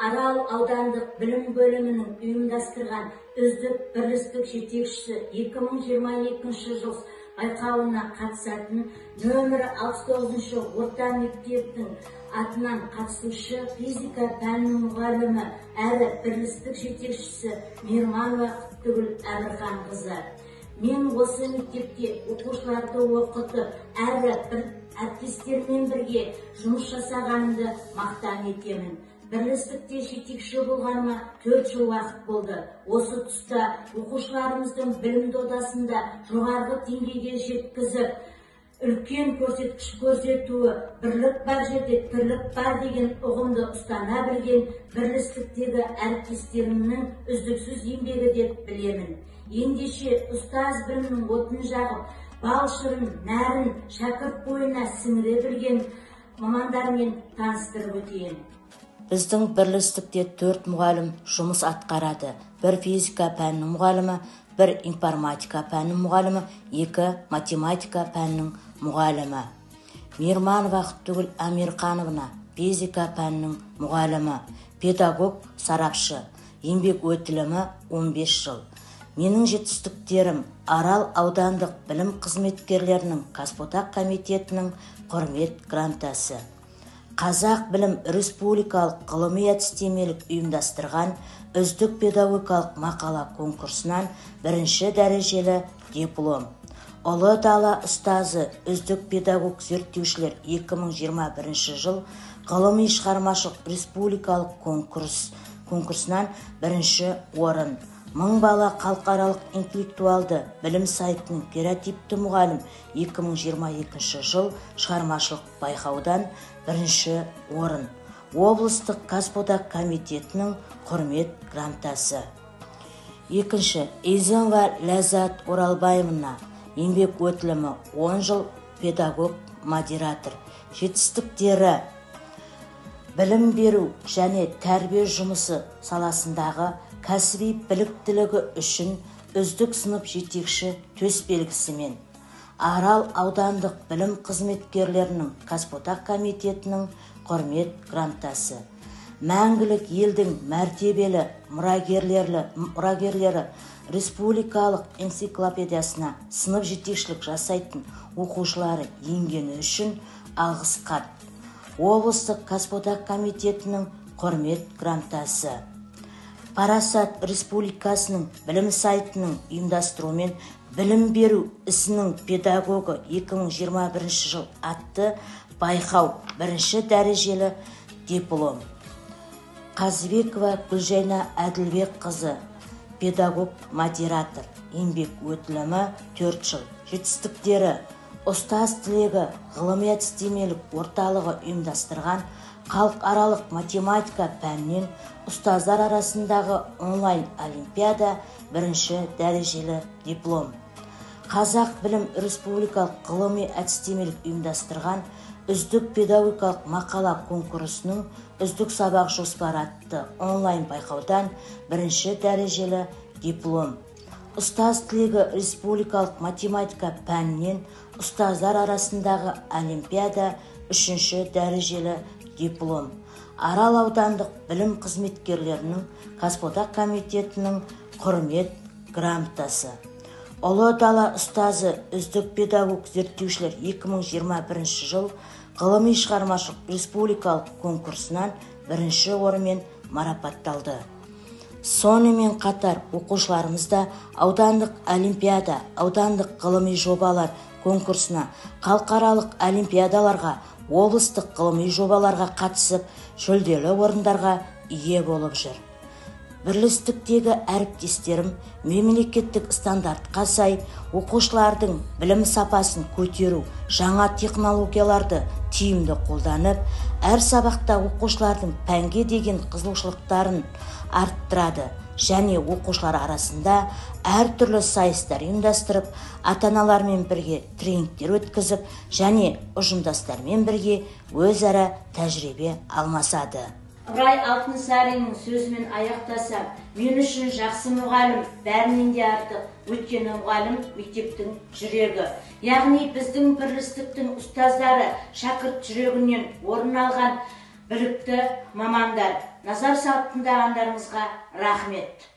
Арал аудандық білім бөлімінің ұйымдастырған үздік бірлестік жетекшісі 2022 жыл байқауына қатысатын нөмірі 69-шы орта мектептің атынан қатысушы физика пәнінің мұғалімі әрі бірлестік жетекшісі Мейірманова Құттыгүл Әмірханқызы. Мен осы мектепте оқушыларды оқытып, әрі әріптестермен бірге жұмыс жасағанымды мақтан етемін. Бірлестікте жетекші болғаныма 4 жыл уақыт болды. Осы тұста оқушыларымыздың білім додасында жоғарғы деңгейге жеткізіп, үлкен көрсеткіш көрсетуі, бірлік бар жерде тірлік бар деген ұғымды ұстана білген бірлестіктегі әріптестерімнің үздіксіз еңбегі деп білемін. Ендеше ұстаз білімнің отын жағып, бал шырын, нәрін шәкірт бойына сіңіре білген мамандармен таныстырып өтейін. Біздің бірлестікте 4 мұғалім жұмыс атқарады. Бір физика пәнінің мұғалімі, бір информатика пәнінің мұғалімі, 2 математика пәнінің мұғалімі. Мейірманова Құттыгүл Әмірхановна физика пәнінің мұғалімі, педагог, сарапшы, еңбек өтілімі 15 жыл. Менің жетістіктерім Арал аудандық білім қызметкерлерінің Қазпотақ комитетінің құрмет грамотасы. Қазақ білім республикалық ғылыми-әдістемелік ұйымдастырған үздік педагогикалық мақала конкурсынан 1-ші дәрежелі диплом. Ұлы дала ұстазы үздік педагог зерттеушілер 2021 жыл ғылыми шығармашылық республикалық конкурсынан 1-ші орын. 1000 бала халықаралық интеллектуалды білім сайтының креативті мұғалім 2022 жыл шығармашылық байқаудан 1-ші орын. Облыстық Қазпотақ комитетінің құрмет грамотасы. 2-ші Изенова Ләззат Оралбайымына еңбек өтілімі 10 жыл педагог модератор. Жетістіктері білім беру және тәрбие жұмысы саласындағы кәсіби біліктілігі үшін үздік сынып жетекші төсбелгісімен Арал аудандық білім қызметкерлерінің Қазпотақ комитетінің құрмет грамотасы. Мәңгілік елдің мәртебелі мұрагерлері республикалық энциклопедиясына сынып жетекшілік жасайтын оқушылары енгені үшін алғыс хат. Облыстық Қазпотақ комитетінің құрмет грамотасы. Парасат Республикасының білім сайтының ұйымдастыруымен білім беру ісінің педагогы 2021 жыл атты байқау 1-ші дәрежелі диплом. Қазыбекова Гүлжайна Әділбек қызы, педагог модератор, еңбек өтілімі 4 жыл. Жетістіктері ұстаз тілегі ғылыми-әдістемелік орталығы ұйымдастырған халықаралық математика пәнінен ұстаздар арасындағы онлайн олимпиада 1-ші дәрежелі диплом. Қазақ білім республикалық ғылыми-әдістемелік ұйымдастырған үздік педагогикалық мақала конкурсының үздік сабақ жоспары атты онлайн байқаудан 1-ші дәрежелі диплом. Ұстаз тілегі республикалық математика пәнінен ұстаздар арасындағы олимпиада 3-ші дәрежелі диплом. Арал аудандық білім қызметкерлерінің Қазпотақ комитетінің құрмет грамотасы. Ұлы дала ұстазы үздік педагог зерттеушілер 2021 жыл ғылыми шығармашылық республикалық конкурсынан 1-ші орынмен марапатталды. Сонымен қатар оқушыларымызда аудандық олимпиада, аудандық ғылыми жобалар конкурсына, халықаралық олимпиадаларға, облыстық ғылыми жобаларға қатысып, жүлделі орындарға ие болып жүр. Бірлестіктегі әріптестерім мемлекеттік стандартқа сай оқушылардың білім сапасын көтеру, жаңа технологияларды тиімді қолданып, әр сабақта оқушылардың пәнге деген қызығушылықтарын арттырады және оқушылар арасында әртүрлі сайыстар ұйымдастырып, ата-аналармен бірге тренингтер өткізіп және ұжымдастармен бірге өзара тәжірибе алмасады. Ыбырай Алтынсариннің сөзімен аяқтасам, мен үшін жақсы мұғалім бәрінен де артық, өйткені мұғалім мектептің жүрегі. Яғни біздің бірлестіктің ұстаздары шәкірт жүрегінен орын алған білікті мамандар. Назар салып тыңдағандарыңызға рахмет.